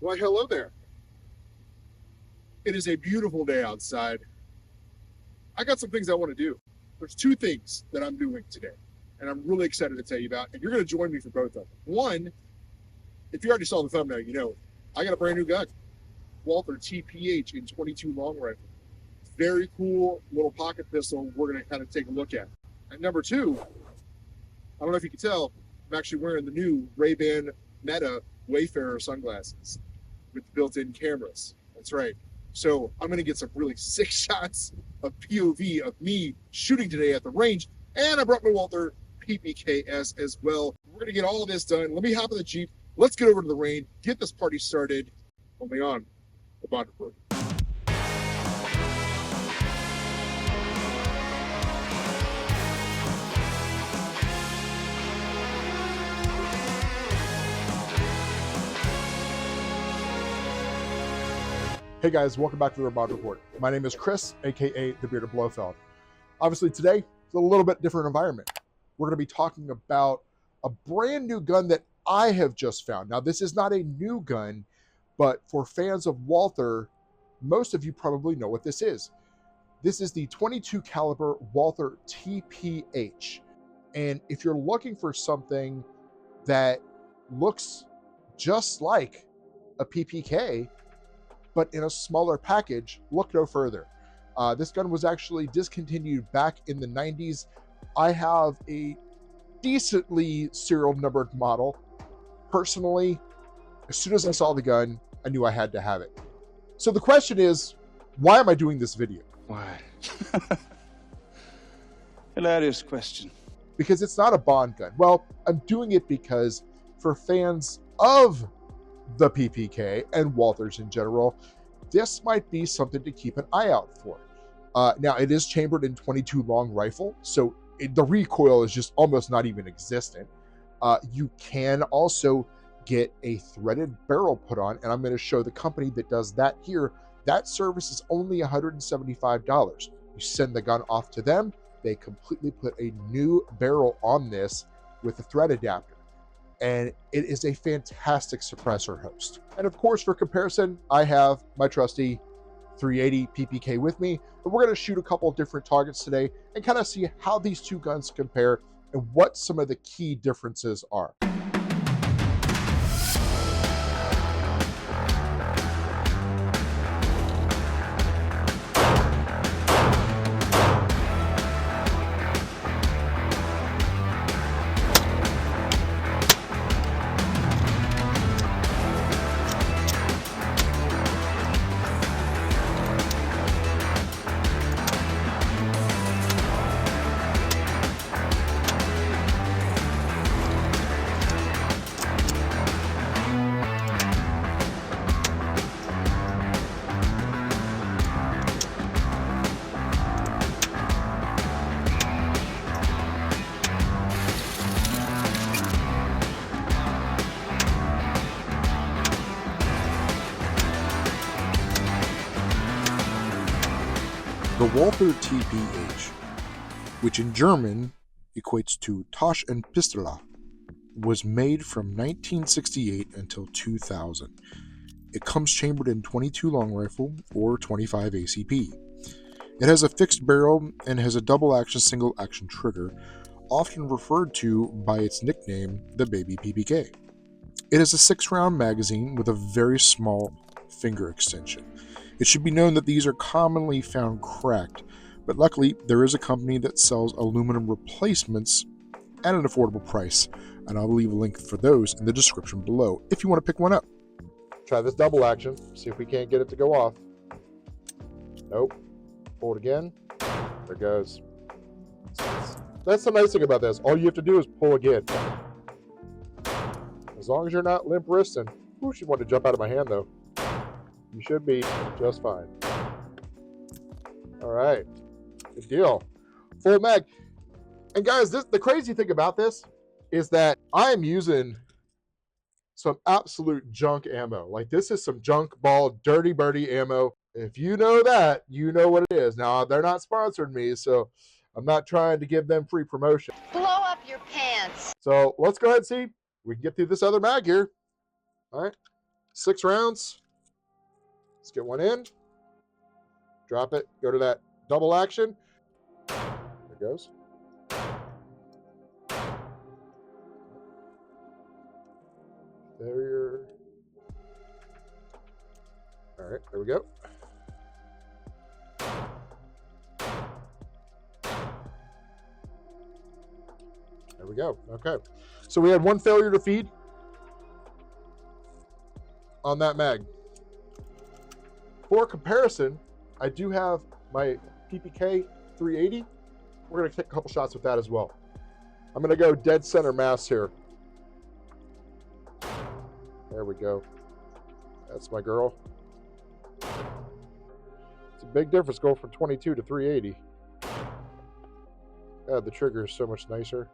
Why, hello there. It is a beautiful day outside. I got some things I want to do. There's two things that I'm doing today, and I'm really excited to tell you about, and you're going to join me for both of them. One, if you already saw the thumbnail, you know, I got a brand new gun, Walther TPH in 22 long rifle. Very cool little pocket pistol we're going to kind of take a look at. And number two, I don't know if you can tell, I'm actually wearing the new Ray-Ban Meta Wayfarer sunglasses with built-in cameras. That's right. So I'm going to get some really sick shots of POV of me shooting today at the range. And I brought my Walther PPK as well. We're going to get all of this done. Let me hop in the Jeep. Let's get over to the range, get this party started. Only on the Bond Report. Hey guys, welcome back to the Bond Report. My name is Chris, aka the Bearded Blofeld. Obviously today, it's a little bit different environment. We're going to be talking about a brand new gun that I have just found. Now, this is not a new gun, but for fans of Walther, most of you probably know what this is. This is the 22 caliber Walther TPH. And if you're looking for something that looks just like a PPK, but in a smaller package, look no further. This gun was actually discontinued back in the 90s. I have a decently serial numbered model. Personally, as soon as I saw the gun, I knew I had to have it. So the question is, why am I doing this video? Why? Hilarious question. Because it's not a Bond gun. Well, I'm doing it because for fans of the PPK and Walthers in general, this might be something to keep an eye out for. Now, it is chambered in 22 long rifle, so the recoil is just almost not even existent. You can also get a threaded barrel put on, and I'm going to show the company that does that here. That service is only $175. You send the gun off to them, they completely put a new barrel on this with a thread adapter. And it is a fantastic suppressor host. And of course, for comparison, I have my trusty 380 PPK with me, and we're going to shoot a couple of different targets today and kind of see how these two guns compare and what some of the key differences are. The Walther TPH, which in German equates to Tasche and Pistola, was made from 1968 until 2000. It comes chambered in 22 long rifle or 25 ACP. It has a fixed barrel and has a double action single action trigger, often referred to by its nickname, the Baby PPK. It has a 6-round magazine with a very small finger extension. It should be known that these are commonly found cracked, but luckily there is a company that sells aluminum replacements at an affordable price, and I'll leave a link for those in the description below if you want to pick one up. Try this double action, see if we can't get it to go off. Nope. Pull it again. There it goes. That's the nice thing about this. All you have to do is pull again. As long as you're not limp wristing. Ooh, she wanted to jump out of my hand though. You should be just fine. All right, good deal. Full mag. And guys, the crazy thing about this is that I'm using some absolute junk ammo. Like, this is some junk ball, dirty birdie ammo. If you know that, you know what it is. Now, they're not sponsoring me, so I'm not trying to give them free promotion. Blow up your pants. So let's go ahead and see. We can get through this other mag here. All right. 6 rounds. Let's get one in. Drop it. Go to that double action. There it goes. There. All right, there we go. There we go. Okay. So we had one failure to feed on that mag. For comparison, I do have my PPK 380. We're going to take a couple shots with that as well. I'm going to go dead center mass here. There we go. That's my girl. It's a big difference going from 22 to 380. God, the trigger is so much nicer.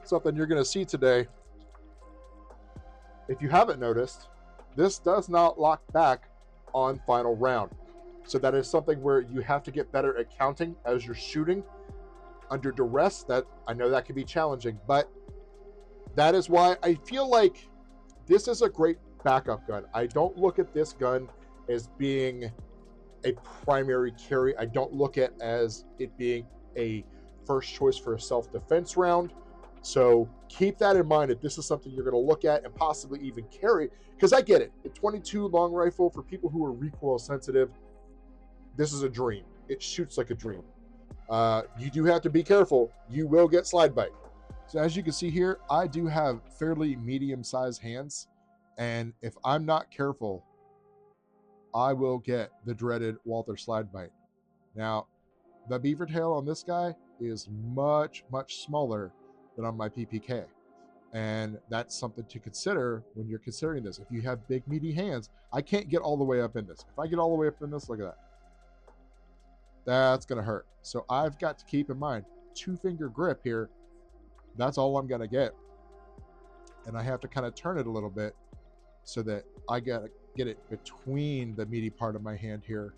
Something you're going to see today, if you haven't noticed, this does not lock back on final round. So that is something where you have to get better at counting as you're shooting under duress. That I know that can be challenging, but that is why I feel like this is a great backup gun. I don't look at this gun as being a primary carry. I don't look at as it being a first choice for a self-defense round. So keep that in mind if this is something you're going to look at and possibly even carry, because I get it. The 22 long rifle, for people who are recoil sensitive, this is a dream. It shoots like a dream. You do have to be careful. You will get slide bite. So as you can see here, I do have fairly medium-sized hands, and if I'm not careful, I will get the dreaded Walther slide bite. Now, the beaver tail on this guy is much, much smaller than on my PPK. And that's something to consider when you're considering this. If you have big, meaty hands, I can't get all the way up in this. If I get all the way up in this, look at that. That's going to hurt. So I've got to keep in mind, 2-finger grip here. That's all I'm going to get. And I have to kind of turn it a little bit so that I got to get it between the meaty part of my hand here.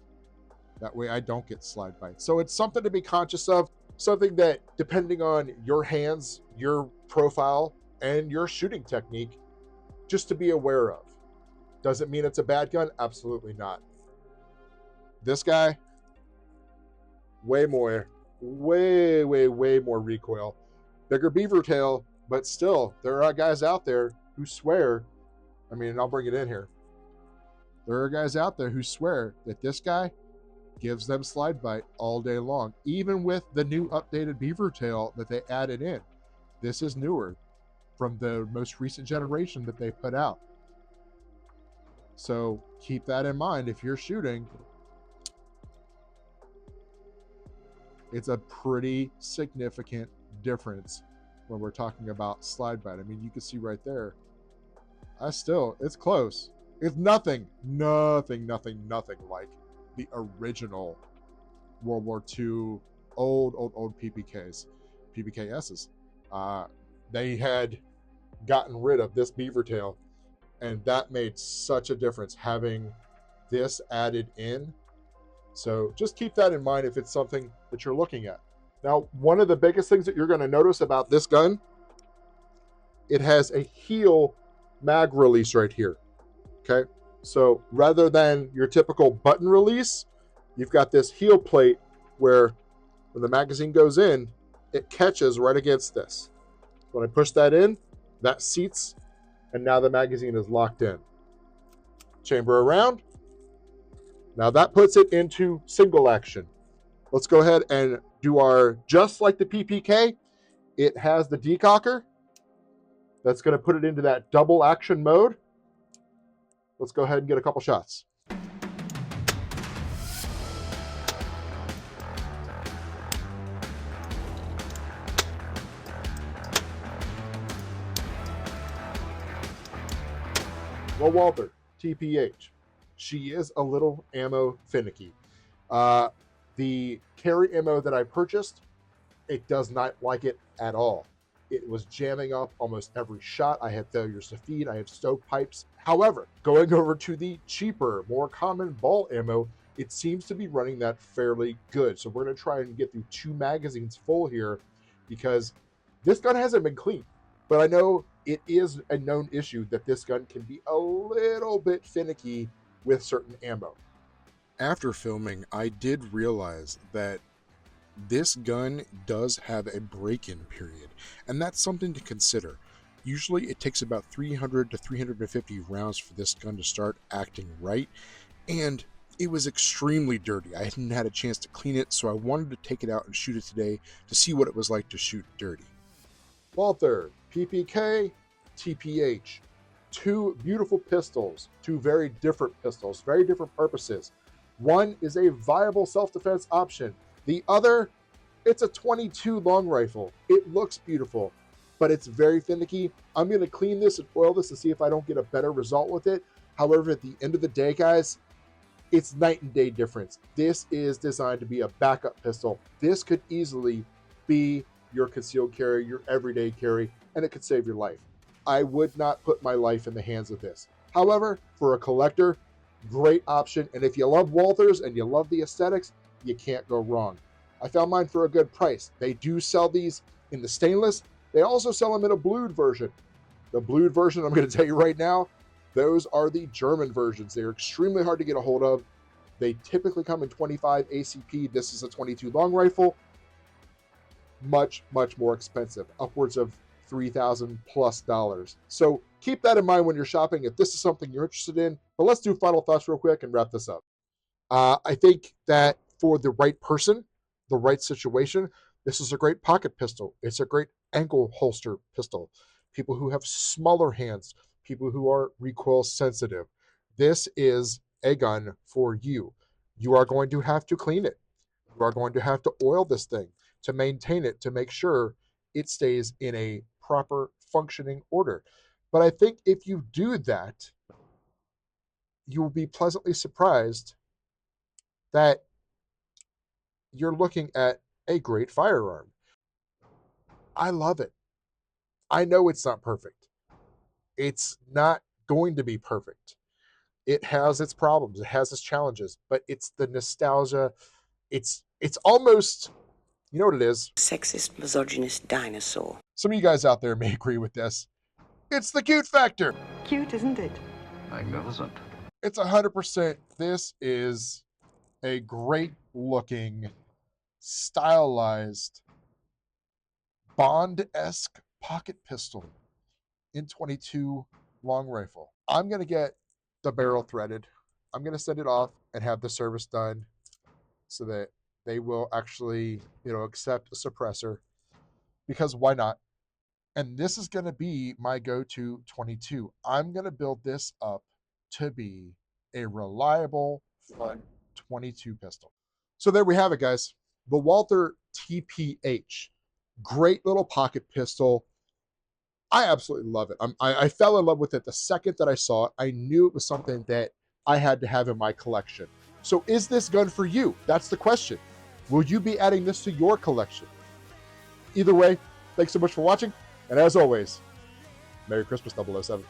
That way I don't get slide bites. So it's something to be conscious of. Something that, depending on your hands, your profile, and your shooting technique, just to be aware of. Does it mean it's a bad gun? Absolutely not. This guy, way more recoil. Bigger beaver tail, but still, there are guys out there who swear, I mean, I'll bring it in here. There are guys out there who swear that this guy gives them slide bite all day long, even with the new updated beaver tail that they added in. This is newer from the most recent generation that they put out. So keep that in mind if you're shooting. It's a pretty significant difference when we're talking about slide bite. I mean, you can see right there, it's close. It's nothing like the original World War II old PPKSs. They had gotten rid of this beaver tail, and that made such a difference having this added in. So just keep that in mind if it's something that you're looking at. Now, one of the biggest things that you're going to notice about this gun, it has a heel mag release right here. Okay, so rather than your typical button release, you've got this heel plate where when the magazine goes in, it catches right against this. When I push that in, that seats, and now the magazine is locked in. Chamber around. Now that puts it into single action. Let's go ahead and do our, just like the PPK, it has the decocker. That's going to put it into that double action mode. Let's go ahead and get a couple shots. Well, Walther TPH, she is a little ammo finicky. The carry ammo that I purchased, it does not like it at all. It was jamming up almost every shot. I had failures to feed. I had stovepipes. However, going over to the cheaper, more common ball ammo, It seems to be running that fairly good. So we're going to try and get through 2 magazines full here, because this gun hasn't been cleaned. But I know it is a known issue that this gun can be a little bit finicky with certain ammo. After filming, I did realize that this gun does have a break-in period, and that's something to consider. Usually it takes about 300 to 350 rounds for this gun to start acting right, and it was extremely dirty. I hadn't had a chance to clean it, so I wanted to take it out and shoot it today to see what it was like to shoot dirty. Walther PPK, TPH. 2 beautiful pistols, 2 very different pistols, very different purposes. One is a viable self-defense option. The other, it's a 22 long rifle. It looks beautiful, but it's very finicky. I'm going to clean this and oil this to see if I don't get a better result with it. However, at the end of the day, guys, it's night and day difference. This is designed to be a backup pistol. This could easily be your concealed carry, your everyday carry, and it could save your life. I would not put my life in the hands of this. However, for a collector, great option. And if you love Walthers and you love the aesthetics, you can't go wrong. I found mine for a good price. They do sell these in the stainless. They also sell them in a blued version. The blued version, I'm going to tell you right now, those are the German versions. They're extremely hard to get a hold of. They typically come in 25 ACP. This is a 22 long rifle. Much, much more expensive, upwards of $3,000+. So keep that in mind when you're shopping if this is something you're interested in. But let's do final thoughts real quick and wrap this up. I think that for the right person, the right situation, this is a great pocket pistol. It's a great ankle holster pistol. People who have smaller hands, people who are recoil sensitive. This is a gun for you. You are going to have to clean it. You are going to have to oil this thing to maintain it, to make sure it stays in a proper functioning order. But I think if you do that, you will be pleasantly surprised that you're looking at a great firearm. I love it. I know it's not perfect. It's not going to be perfect. It has its problems, it has its challenges, but it's the nostalgia. It's almost, you know what it is? Sexist, misogynist dinosaur. Some of you guys out there may agree with this. It's the cute factor. Cute, isn't it? Magnificent. It's 100%. This is a great looking, stylized, Bond-esque pocket pistol in 22 long rifle. I'm going to get the barrel threaded. I'm going to send it off and have the service done so that they will actually, accept a suppressor, because why not? And this is going to be my go-to 22. I'm going to build this up to be a reliable, fun 22 pistol. So there we have it, guys. The Walther TPH. Great little pocket pistol. I absolutely love it. I fell in love with it the second that I saw it. I knew it was something that I had to have in my collection. So is this gun for you? That's the question. Will you be adding this to your collection? Either way, thanks so much for watching. And as always, Merry Christmas, 007.